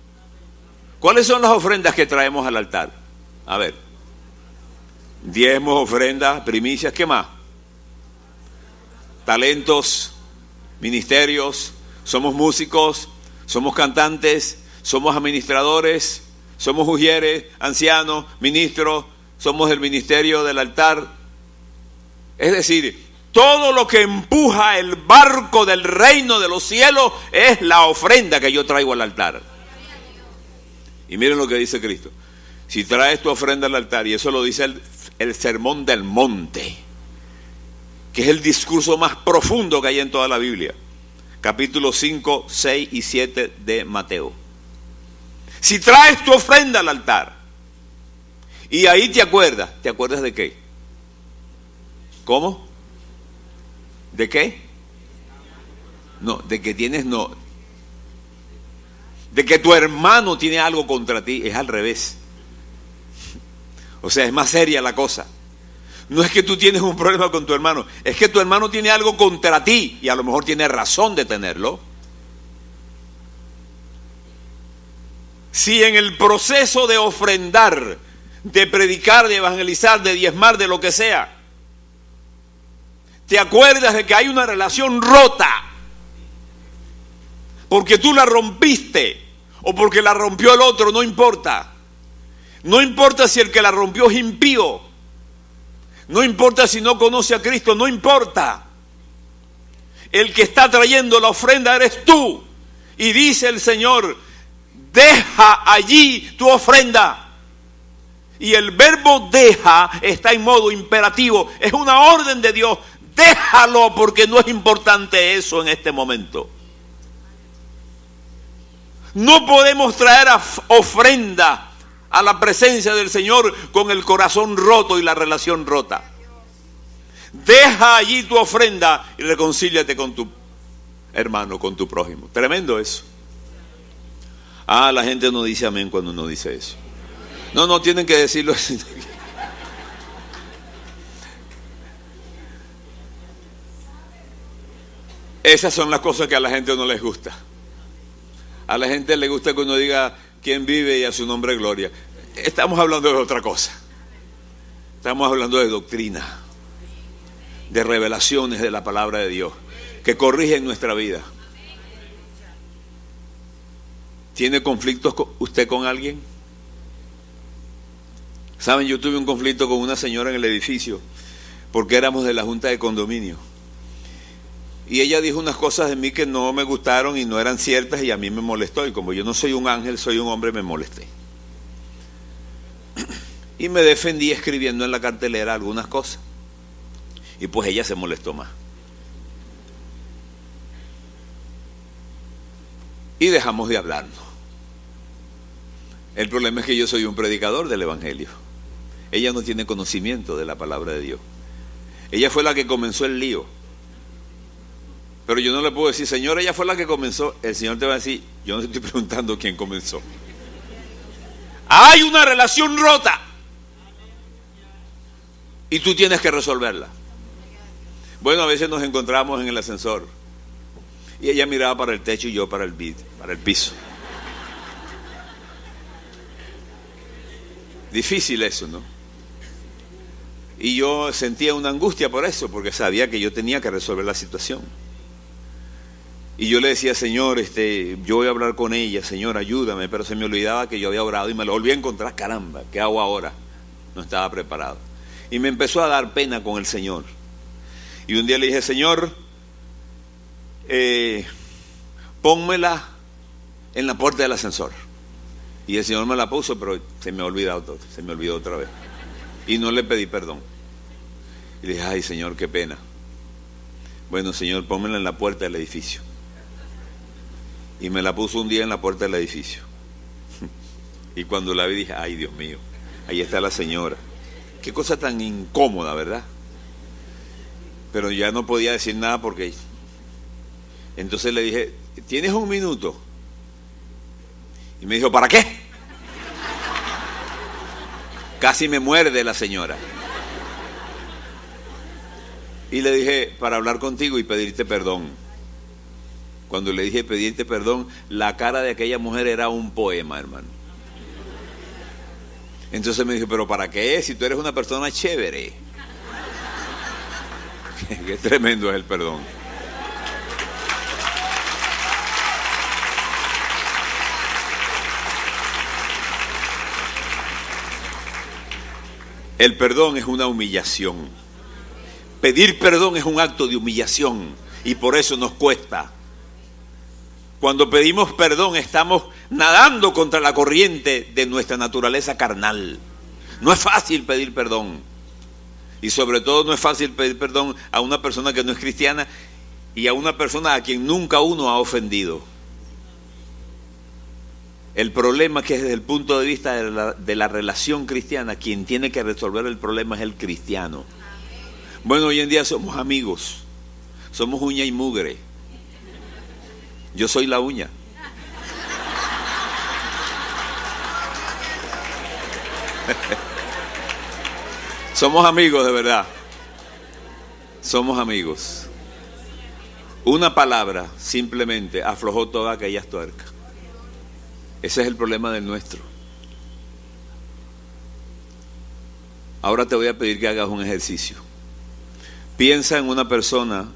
¿Cuáles son las ofrendas que traemos al altar? A ver. Diezmos, ofrendas, primicias, ¿qué más? Talentos, ministerios, somos músicos, somos cantantes, somos administradores, somos ujieres, ancianos, ministros, somos el ministerio del altar. Es decir, todo lo que empuja el barco del reino de los cielos es la ofrenda que yo traigo al altar. Y miren lo que dice Cristo. Si traes tu ofrenda al altar, y eso lo dice el Sermón del Monte, que es el discurso más profundo que hay en toda la Biblia. Capítulo 5, 6 y 7 de Mateo. Si traes tu ofrenda al altar, y ahí ¿te acuerdas de qué? ¿Cómo? ¿De qué? No, de que tienes no. De que tu hermano tiene algo contra ti, es al revés. O sea, es más seria la cosa. No es que tú tienes un problema con tu hermano, es que tu hermano tiene algo contra ti y a lo mejor tiene razón de tenerlo. Si en el proceso de ofrendar, de predicar, de evangelizar, de diezmar, de lo que sea, te acuerdas de que hay una relación rota, porque tú la rompiste o porque la rompió el otro, no importa. No importa si el que la rompió es impío, no importa si no conoce a Cristo, no importa. El que está trayendo la ofrenda eres tú. Y dice el Señor, deja allí tu ofrenda. Y el verbo deja está en modo imperativo, es una orden de Dios. Déjalo porque no es importante eso en este momento. No podemos traer ofrenda a la presencia del Señor con el corazón roto y la relación rota. Deja allí tu ofrenda y reconcíliate con tu hermano, con tu prójimo. Tremendo eso. Ah, la gente no dice amén cuando uno dice eso. No tienen que decirlo así. Esas son las cosas que a la gente no les gusta. A la gente le gusta que uno diga quién vive y a su nombre gloria. Estamos hablando de otra cosa. Estamos hablando de doctrina, de revelaciones de la palabra de Dios, que corrigen nuestra vida. ¿Tiene conflictos usted con alguien? Saben, yo tuve un conflicto con una señora en el edificio, porque éramos de la junta de condominio. Y ella dijo unas cosas de mí que no me gustaron y no eran ciertas y a mí me molestó. Y como yo no soy un ángel, soy un hombre, me molesté. Y me defendí escribiendo en la cartelera algunas cosas. Y pues ella se molestó más. Y dejamos de hablarnos. El problema es que yo soy un predicador del evangelio. Ella no tiene conocimiento de la palabra de Dios. Ella fue la que comenzó el lío. Pero yo no le puedo decir, Señor, ella fue la que comenzó. El Señor te va a decir, yo no te estoy preguntando quién comenzó. Hay una relación rota y tú tienes que resolverla. Bueno, a veces nos encontramos en el ascensor y ella miraba para el techo y yo para el piso. Difícil eso, ¿no? Y yo sentía una angustia por eso, porque sabía que yo tenía que resolver la situación. Y yo le decía, Señor, yo voy a hablar con ella, Señor, ayúdame, pero se me olvidaba que yo había orado y me lo volví a encontrar. Caramba, ¿qué hago ahora? No estaba preparado. Y me empezó a dar pena con el Señor. Y un día le dije, Señor, pónmela en la puerta del ascensor. Y el Señor me la puso, pero se me olvidó otra vez. Y no le pedí perdón. Y le dije, ay, Señor, qué pena. Bueno, Señor, pónmela en la puerta del edificio. Y me la puso un día en la puerta del edificio. Y cuando la vi dije, ay, Dios mío, ahí está la señora. Qué cosa tan incómoda, ¿verdad? Pero ya no podía decir nada porque... Entonces le dije, ¿tienes un minuto? Y me dijo, ¿para qué? Casi me muerde la señora. Y le dije, para hablar contigo y pedirte perdón. Cuando le dije pedirte perdón, la cara de aquella mujer era un poema, hermano. Entonces me dijo, ¿pero para qué? Si tú eres una persona chévere. Qué tremendo es el perdón. El perdón es una humillación. Pedir perdón es un acto de humillación y por eso nos cuesta. Cuando pedimos perdón estamos nadando contra la corriente de nuestra naturaleza carnal. No es fácil pedir perdón. Y sobre todo no es fácil pedir perdón a una persona que no es cristiana y a una persona a quien nunca uno ha ofendido. El problema es que desde el punto de vista de la relación cristiana, quien tiene que resolver el problema es el cristiano. Bueno, hoy en día somos amigos, Somos uña y mugre. Yo soy la uña. Somos amigos de verdad. Somos amigos. Una palabra simplemente aflojó todas aquellas tuercas. Ese es el problema del nuestro. Ahora te voy a pedir que hagas un ejercicio. Piensa en una persona,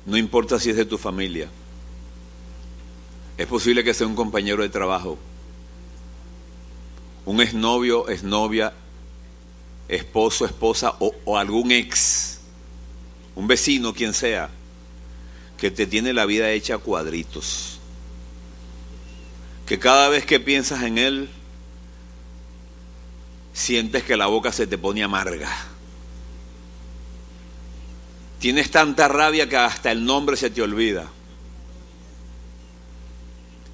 no importa si es de tu familia, es posible que sea un compañero de trabajo, un exnovio, exnovia, esposo, esposa o algún ex, un vecino, quien sea, que te tiene la vida hecha a cuadritos, que cada vez que piensas en él sientes que la boca se te pone amarga. Tienes tanta rabia que hasta el nombre se te olvida.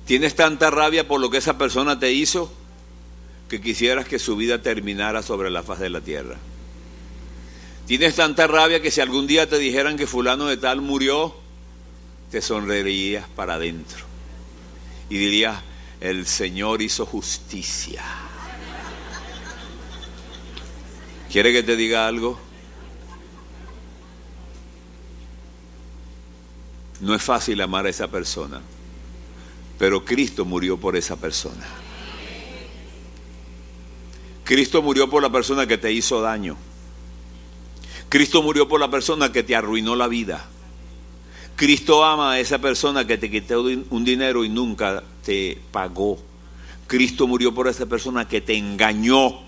Tienes tanta rabia por lo que esa persona te hizo que quisieras que su vida terminara sobre la faz de la tierra. Tienes tanta rabia que si algún día te dijeran que fulano de tal murió, te sonreirías para adentro y dirías: el Señor hizo justicia. ¿Quiere que te diga algo? No es fácil amar a esa persona, pero Cristo murió por esa persona. Cristo murió por la persona que te hizo daño. Cristo murió por la persona que te arruinó la vida. Cristo ama a esa persona que te quitó un dinero y nunca te pagó. Cristo murió por esa persona que te engañó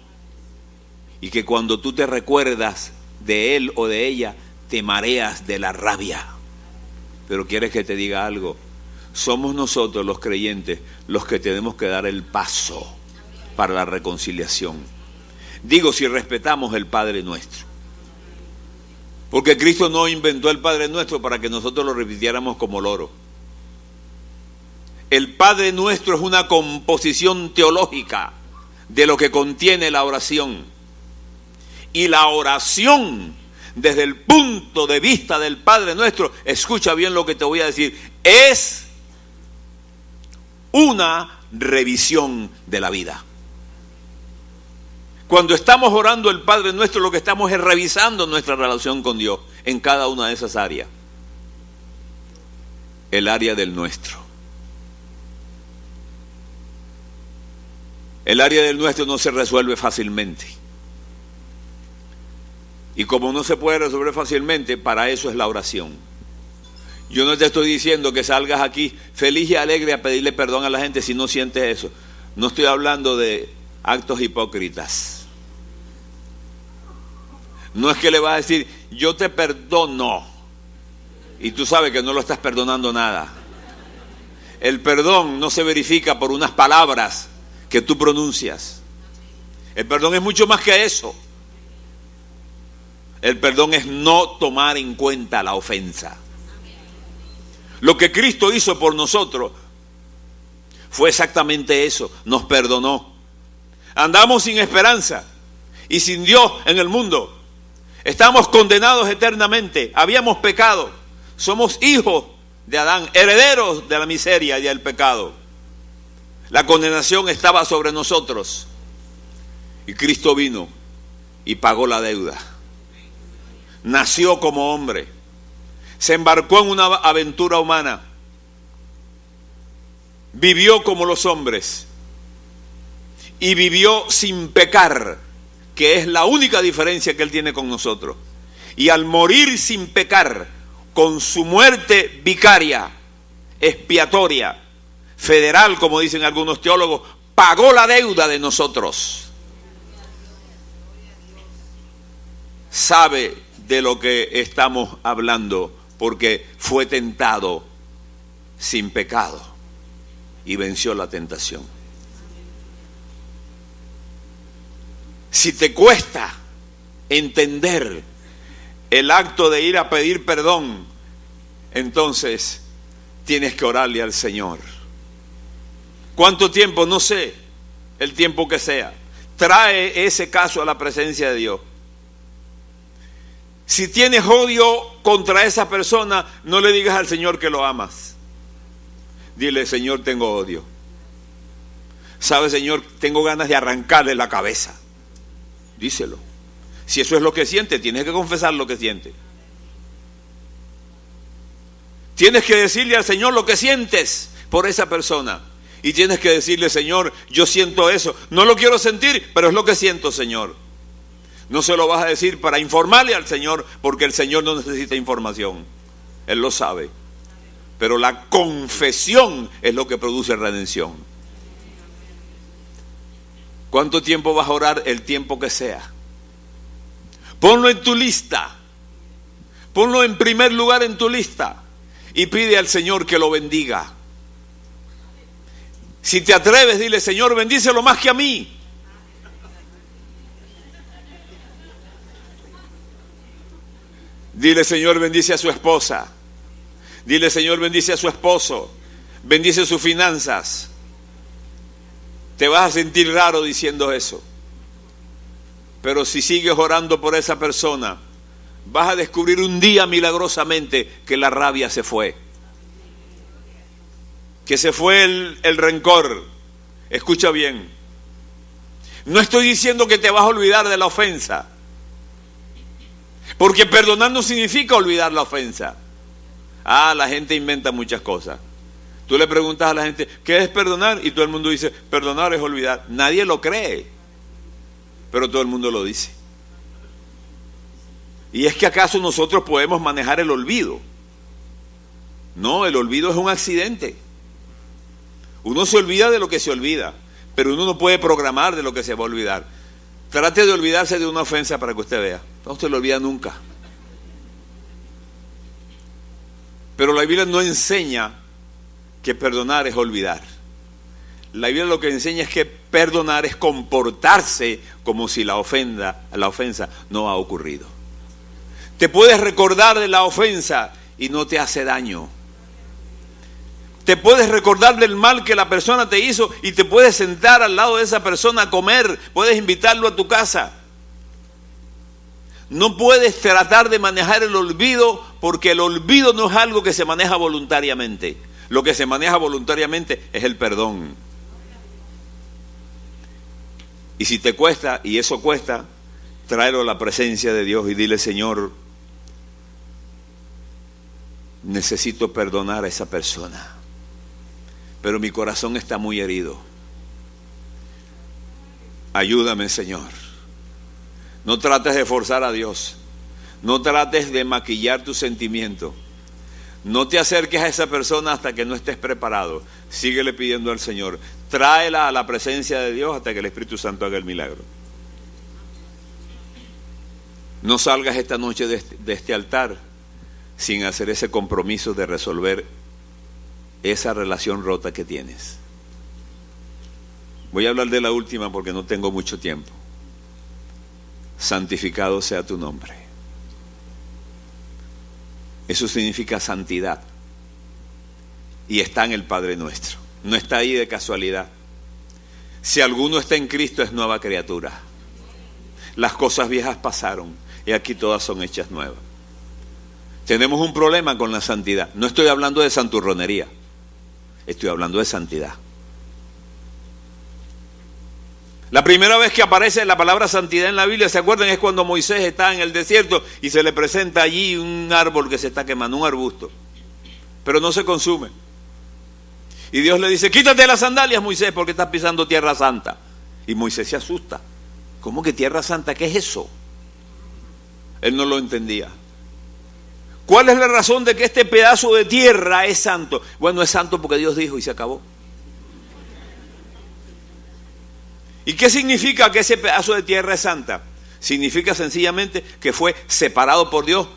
y que cuando tú te recuerdas de él o de ella, te mareas de la rabia. Pero ¿quieres que te diga algo? Somos nosotros los creyentes los que tenemos que dar el paso para la reconciliación. Digo, si respetamos el Padre Nuestro. Porque Cristo no inventó el Padre Nuestro para que nosotros lo repitiéramos como loro. El Padre Nuestro es una composición teológica de lo que contiene la oración. Y la oración, desde el punto de vista del Padre Nuestro, escucha bien lo que te voy a decir, es una revisión de la vida. Cuando estamos orando el Padre Nuestro, lo que estamos es revisando nuestra relación con Dios en cada una de esas áreas. El área del nuestro. El área del nuestro no se resuelve fácilmente. Y como no se puede resolver fácilmente, para eso es la oración. Yo no te estoy diciendo que salgas aquí feliz y alegre a pedirle perdón a la gente si no sientes eso. No estoy hablando de actos hipócritas. No es que le vas a decir, yo te perdono, y tú sabes que no lo estás perdonando nada. El perdón no se verifica por unas palabras que tú pronuncias. El perdón es mucho más que eso. El perdón es no tomar en cuenta la ofensa. Lo que Cristo hizo por nosotros fue exactamente eso, nos perdonó. Andamos sin esperanza y sin Dios en el mundo. Estamos condenados eternamente, habíamos pecado, somos hijos de Adán, herederos de la miseria y del pecado. La condenación estaba sobre nosotros y Cristo vino y pagó la deuda. Nació como hombre, se embarcó en una aventura humana, vivió como los hombres y vivió sin pecar, que es la única diferencia que Él tiene con nosotros. Y al morir sin pecar, con su muerte vicaria, expiatoria, federal, como dicen algunos teólogos, pagó la deuda de nosotros. Sabe de lo que estamos hablando, porque fue tentado sin pecado y venció la tentación. Si te cuesta entender el acto de ir a pedir perdón, entonces tienes que orarle al Señor. ¿Cuánto tiempo? No sé, el tiempo que sea. Trae ese caso a la presencia de Dios. Si tienes odio contra esa persona, no le digas al Señor que lo amas. Dile, Señor, tengo odio. ¿Sabe, Señor? Tengo ganas de arrancarle la cabeza. Díselo. Si eso es lo que siente, tienes que confesar lo que siente. Tienes que decirle al Señor lo que sientes por esa persona. Y tienes que decirle, Señor, yo siento eso. No lo quiero sentir, pero es lo que siento, Señor. No se lo vas a decir para informarle al Señor, porque el Señor no necesita información. Él lo sabe. Pero la confesión es lo que produce redención. ¿Cuánto tiempo vas a orar? El tiempo que sea. Ponlo en tu lista. Ponlo en primer lugar en tu lista. Y pide al Señor que lo bendiga. Si te atreves, dile, Señor, bendícelo más que a mí. Dile, Señor, bendice a su esposa. Dile, Señor, bendice a su esposo. Bendice sus finanzas. Te vas a sentir raro diciendo eso. Pero si sigues orando por esa persona, vas a descubrir un día milagrosamente que la rabia se fue. Que se fue el rencor. Escucha bien. No estoy diciendo que te vas a olvidar de la ofensa. Porque perdonar no significa olvidar la ofensa. La gente inventa muchas cosas. Tú le preguntas a la gente, ¿qué es perdonar? Y todo el mundo dice, perdonar es olvidar. Nadie lo cree, pero todo el mundo lo dice. ¿Y es que acaso nosotros podemos manejar el olvido? No, el olvido es un accidente. Uno se olvida de lo que se olvida, pero uno no puede programar de lo que se va a olvidar. Trate de olvidarse de una ofensa para que usted vea. No se lo olvida nunca. Pero la Biblia no enseña que perdonar es olvidar. La Biblia lo que enseña es que perdonar es comportarse como si la ofensa no ha ocurrido. Te puedes recordar de la ofensa y no te hace daño. Te puedes recordar del mal que la persona te hizo y te puedes sentar al lado de esa persona a comer. Puedes invitarlo a tu casa. No puedes tratar de manejar el olvido, porque el olvido no es algo que se maneja voluntariamente. Lo que se maneja voluntariamente es el perdón. Y si te cuesta, y eso cuesta, tráelo a la presencia de Dios y dile, Señor, necesito perdonar a esa persona, pero mi corazón está muy herido. Ayúdame, Señor. No trates de forzar a Dios. No trates de maquillar tu sentimiento. No te acerques a esa persona hasta que no estés preparado. Síguele pidiendo al Señor. Tráela a la presencia de Dios hasta que el Espíritu Santo haga el milagro. No salgas esta noche de este altar sin hacer ese compromiso de resolver esa relación rota que tienes. Voy a hablar de la última porque no tengo mucho tiempo. Santificado sea tu nombre. Eso significa santidad. Y está en el Padre Nuestro. No está ahí de casualidad. Si alguno está en Cristo, es nueva criatura. Las cosas viejas pasaron y aquí todas son hechas nuevas. Tenemos un problema con la santidad. No estoy hablando de santurronería. Estoy hablando de santidad. La primera vez que aparece la palabra santidad en la Biblia, ¿se acuerdan? Es cuando Moisés está en el desierto y se le presenta allí un árbol que se está quemando, un arbusto, pero no se consume. Y Dios le dice, quítate las sandalias, Moisés, porque estás pisando tierra santa. Y Moisés se asusta. ¿Cómo que tierra santa? ¿Qué es eso? Él no lo entendía. ¿Cuál es la razón de que este pedazo de tierra es santo? Bueno, es santo porque Dios dijo y se acabó. ¿Y qué significa que ese pedazo de tierra es santa? Significa sencillamente que fue separado por Dios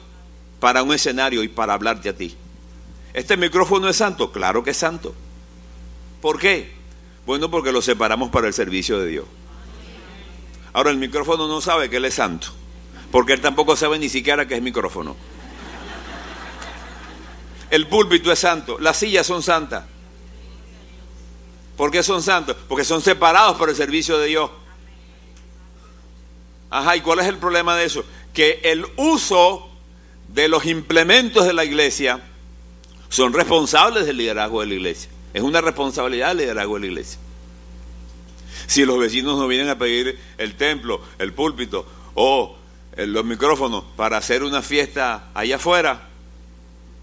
para un escenario y para hablarte a ti. ¿Este micrófono es santo? Claro que es santo. ¿Por qué? Bueno, porque lo separamos para el servicio de Dios. Ahora el micrófono no sabe que él es santo, porque él tampoco sabe ni siquiera que es micrófono. El púlpito es santo, las sillas son santas. ¿Por qué son santos? Porque son separados para el servicio de Dios. Ajá, ¿y cuál es el problema de eso? que el uso de los implementos de la iglesia son responsables del liderazgo de la iglesia. Es una responsabilidad del liderazgo de la iglesia. Si los vecinos nos vienen a pedir el templo, el púlpito o los micrófonos para hacer una fiesta allá afuera,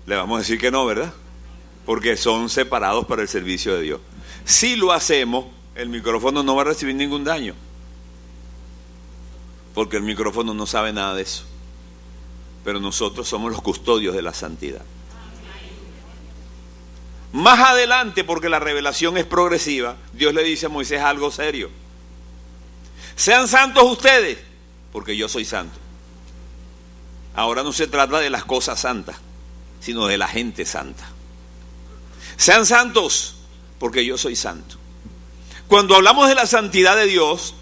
le vamos a decir que no, ¿verdad? Porque son separados para el servicio de Dios. Si lo hacemos, el micrófono no va a recibir ningún daño, porque el micrófono no sabe nada de eso. Pero nosotros somos los custodios de la santidad. Más adelante, porque la revelación es progresiva, Dios le dice a Moisés algo serio: sean santos ustedes, porque yo soy santo. Ahora no se trata de las cosas santas, sino de la gente santa. Sean santos, porque yo soy santo. Cuando hablamos de la santidad de Dios,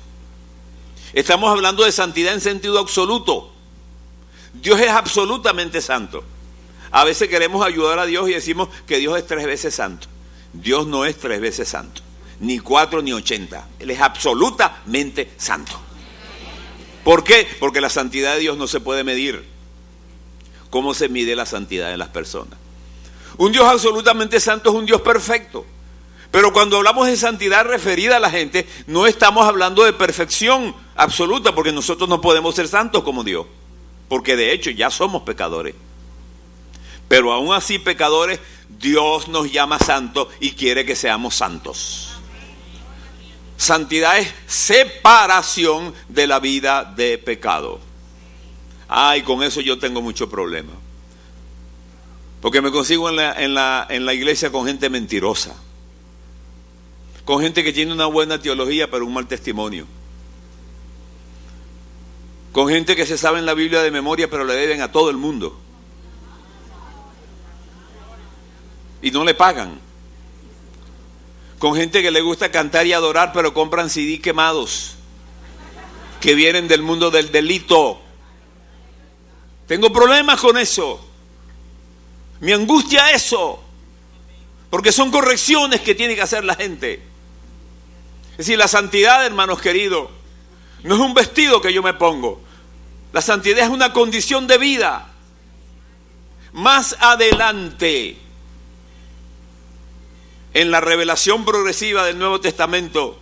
estamos hablando de santidad en sentido absoluto. Dios es absolutamente santo. A veces queremos ayudar a Dios y decimos que Dios es 3 veces santo. Dios no es 3 veces santo, ni 4 ni 80. Él es absolutamente santo. ¿Por qué? Porque la santidad de Dios no se puede medir. ¿Cómo se mide la santidad de las personas? Un Dios absolutamente santo es un Dios perfecto. Pero cuando hablamos de santidad referida a la gente, no estamos hablando de perfección absoluta, porque nosotros no podemos ser santos como Dios, porque de hecho ya somos pecadores. Pero aún así, pecadores, Dios nos llama santos y quiere que seamos santos. Santidad es separación de la vida de pecado. Ay, con eso yo tengo mucho problema, porque me consigo en la iglesia con gente mentirosa, con gente que tiene una buena teología pero un mal testimonio, con gente que se sabe en la Biblia de memoria pero le deben a todo el mundo y no le pagan, con gente que le gusta cantar y adorar pero compran CD quemados que vienen del mundo del delito. Tengo problemas con eso, me angustia eso, porque son correcciones que tiene que hacer la gente. Es decir, la santidad, hermanos queridos, no es un vestido que yo me pongo. La santidad es una condición de vida. Más adelante, en la revelación progresiva del Nuevo Testamento,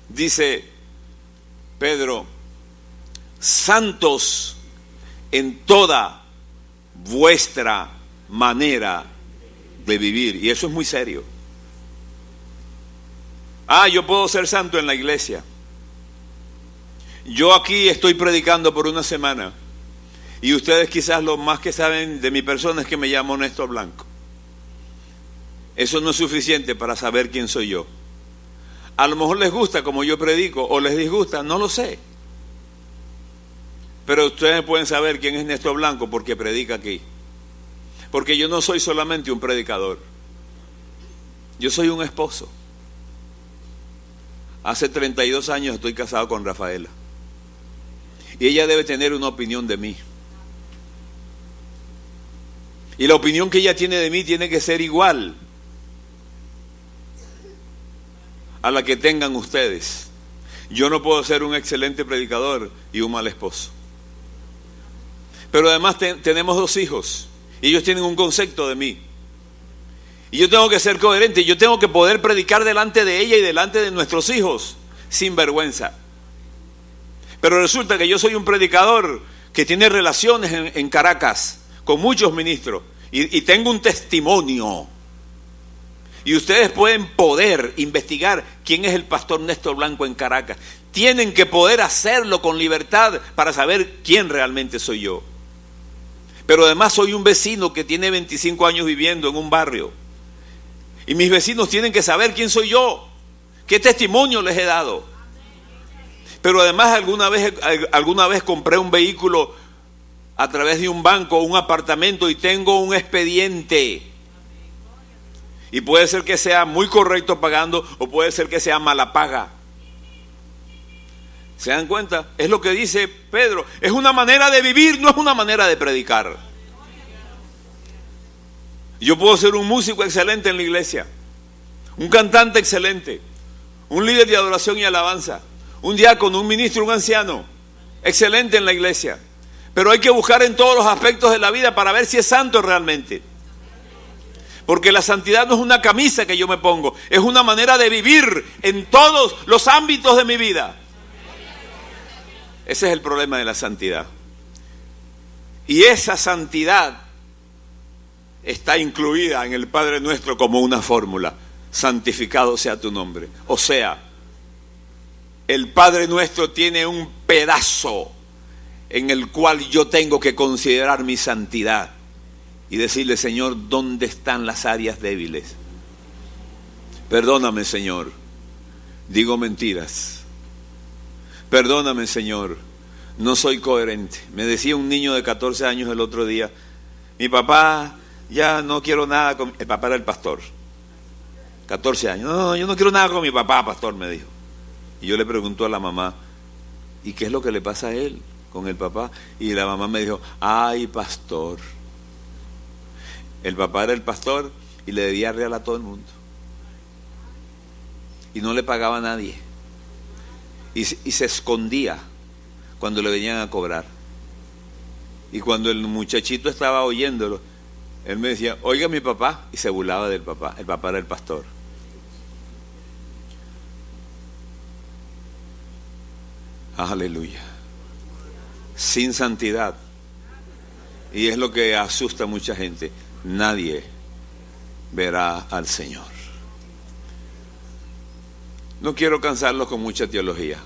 dice Pedro: santos en toda vuestra manera de vivir. Y eso es muy serio. Yo puedo ser santo en la iglesia. Yo aquí estoy predicando por una semana y ustedes quizás lo más que saben de mi persona es que me llamo Néstor Blanco. Eso no es suficiente para saber quién soy yo. A lo mejor les gusta como yo predico o les disgusta, no lo sé. Pero ustedes pueden saber quién es Néstor Blanco porque predica aquí. Porque yo no soy solamente un predicador. Yo soy un esposo. Hace 32 años estoy casado con Rafaela. Y ella debe tener una opinión de mí. Y la opinión que ella tiene de mí tiene que ser igual a la que tengan ustedes. Yo no puedo ser un excelente predicador y un mal esposo. Pero además tenemos 2 hijos y ellos tienen un concepto de mí. Y yo tengo que ser coherente, yo tengo que poder predicar delante de ella y delante de nuestros hijos sin vergüenza. Pero resulta que yo soy un predicador que tiene relaciones en Caracas con muchos ministros y tengo un testimonio. Y ustedes pueden poder investigar quién es el pastor Néstor Blanco en Caracas. Tienen que poder hacerlo con libertad para saber quién realmente soy yo. Pero además soy un vecino que tiene 25 años viviendo en un barrio. Y mis vecinos tienen que saber quién soy yo, qué testimonio les he dado. Pero además alguna vez compré un vehículo a través de un banco, un apartamento, y tengo un expediente. Y puede ser que sea muy correcto pagando o puede ser que sea mala paga. ¿Se dan cuenta? Es lo que dice Pedro. Es una manera de vivir, no es una manera de predicar. Yo puedo ser un músico excelente en la iglesia, un cantante excelente, un líder de adoración y alabanza, un diácono, un ministro, un anciano. excelente en la iglesia, pero hay que buscar en todos los aspectos de la vida para ver si es santo realmente. Porque la santidad no es una camisa que yo me pongo, es una manera de vivir en todos los ámbitos de mi vida. Ese es el problema de la santidad. Y esa santidad está incluida en el Padre Nuestro como una fórmula. Santificado sea tu nombre. O sea, el Padre Nuestro tiene un pedazo en el cual yo tengo que considerar mi santidad y decirle: Señor, ¿dónde están las áreas débiles? Perdóname, Señor, digo mentiras. Perdóname, Señor, no soy coherente. Me decía un niño de 14 años el otro día: mi papá, ya no quiero nada con... El papá era el pastor. 14 años. No, yo no quiero nada con mi papá, pastor, me dijo. Y yo le pregunto a la mamá: ¿y qué es lo que le pasa a él con el papá? Y la mamá me dijo: ay, pastor. El papá era el pastor y le debía real a todo el mundo. Y no le pagaba a nadie. Y se escondía cuando le venían a cobrar. Y cuando el muchachito estaba oyéndolo, él me decía: oiga, mi papá, y se burlaba del papá. El papá era el pastor. Aleluya. Sin santidad, y es lo que asusta a mucha gente, nadie verá al Señor. No quiero cansarlos con mucha teología,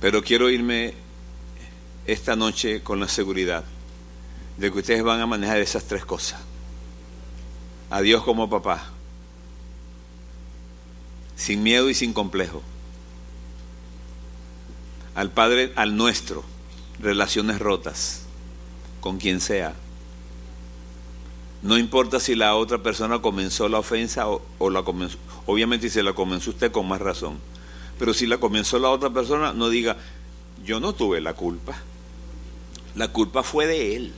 pero quiero irme esta noche con la seguridad de que ustedes van a manejar esas tres cosas: a Dios como papá, sin miedo y sin complejo; al Padre, al nuestro, relaciones rotas con quien sea. No importa si la otra persona comenzó la ofensa o la comenzó. Obviamente, si la comenzó usted, con más razón. Pero si la comenzó la otra persona, no diga: yo no tuve la culpa. La culpa fue de él.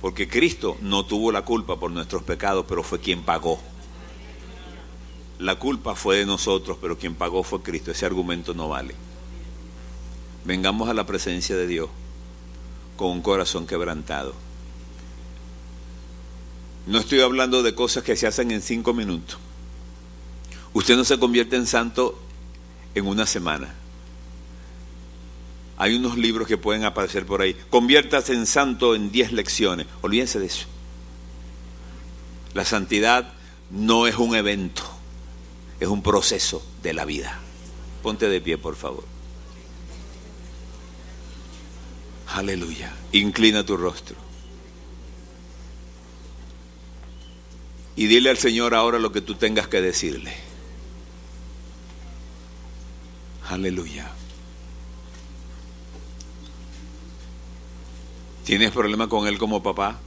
Porque Cristo no tuvo la culpa por nuestros pecados, pero fue quien pagó. La culpa fue de nosotros, pero quien pagó fue Cristo. Ese argumento no vale. Vengamos a la presencia de Dios con un corazón quebrantado. No estoy hablando de cosas que se hacen en 5 minutos. Usted no se convierte en santo en una semana. Hay unos libros que pueden aparecer por ahí: conviértase en santo en 10 lecciones. Olvídense de eso. La santidad no es un evento, es un proceso de la vida. Ponte de pie, por favor. Aleluya. Inclina tu rostro y dile al Señor ahora lo que tú tengas que decirle. Aleluya. ¿Tienes problema con Él como papá?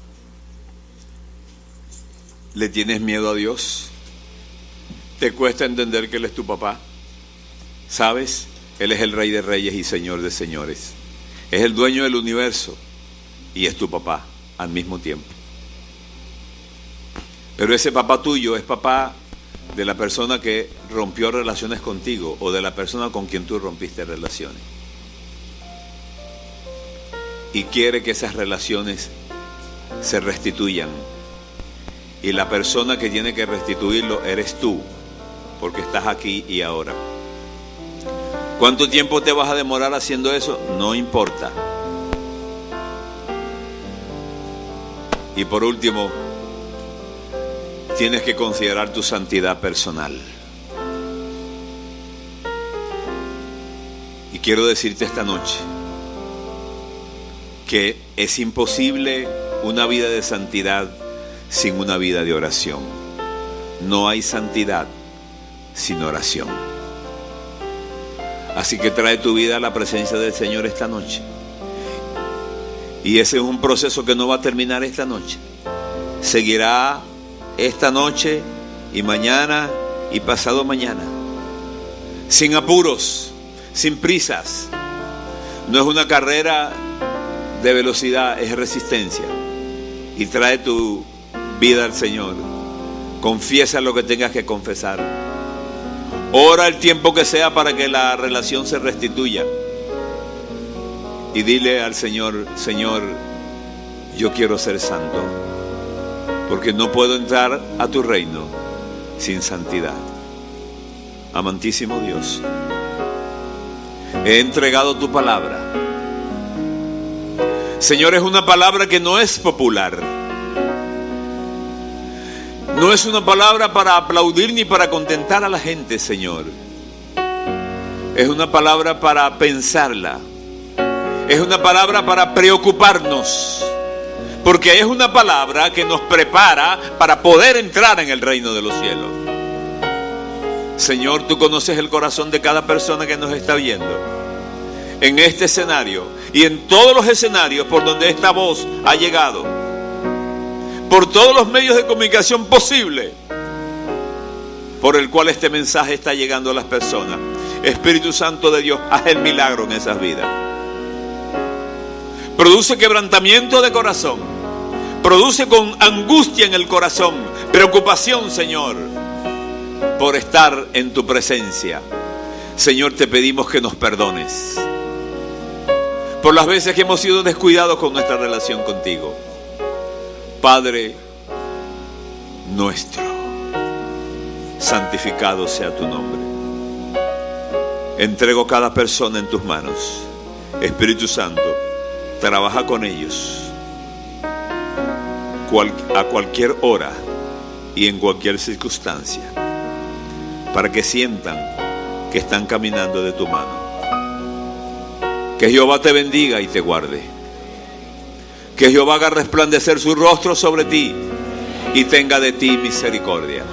¿Le tienes miedo a Dios? ¿Te cuesta entender que Él es tu papá? ¿Sabes? Él es el Rey de Reyes y Señor de Señores. Es el dueño del universo y es tu papá al mismo tiempo. Pero ese papá tuyo es papá de la persona que rompió relaciones contigo o de la persona con quien tú rompiste relaciones. Y quiere que esas relaciones se restituyan. Y la persona que tiene que restituirlo eres tú, porque estás aquí y ahora. ¿Cuánto tiempo te vas a demorar haciendo eso? No importa. Y por último, tienes que considerar tu santidad personal. Y quiero decirte esta noche que es imposible una vida de santidad sin una vida de oración. No hay santidad sin oración. Así que trae tu vida a la presencia del Señor esta noche. Y ese es un proceso que no va a terminar esta noche. Seguirá esta noche y mañana y pasado mañana. Sin apuros, sin prisas. No es una carrera de velocidad, es resistencia. Y trae tu vida al Señor. Confiesa lo que tengas que confesar. Ora el tiempo que sea para que la relación se restituya. y dile al Señor: Señor, yo quiero ser santo, porque no puedo entrar a tu reino sin santidad. Amantísimo Dios, he entregado tu palabra. Señor, es una palabra que no es popular. No es una palabra para aplaudir ni para contentar a la gente, Señor. Es una palabra para pensarla. Es una palabra para preocuparnos. Porque es una palabra que nos prepara para poder entrar en el reino de los cielos. Señor, tú conoces el corazón de cada persona que nos está viendo en este escenario y en todos los escenarios por donde esta voz ha llegado, por todos los medios de comunicación posible por el cual este mensaje está llegando a las personas. Espíritu Santo de Dios, haz el milagro en esas vidas. Produce quebrantamiento de corazón, produce con angustia en el corazón, preocupación, Señor, por estar en tu presencia. Señor, te pedimos que nos perdones por las veces que hemos sido descuidados con nuestra relación contigo. Padre nuestro, santificado sea tu nombre. Entrego cada persona en tus manos. Espíritu Santo, trabaja con ellos a cualquier hora y en cualquier circunstancia, para que sientan que están caminando de tu mano. Que Jehová te bendiga y te guarde. Que Jehová haga resplandecer su rostro sobre ti y tenga de ti misericordia.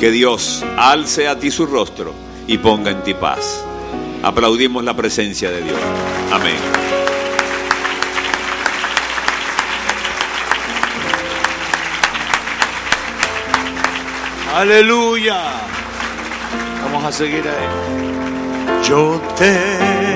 Que Dios alce a ti su rostro y ponga en ti paz. Aplaudimos la presencia de Dios. Amén. Aleluya. Vamos a seguir ahí. Yo te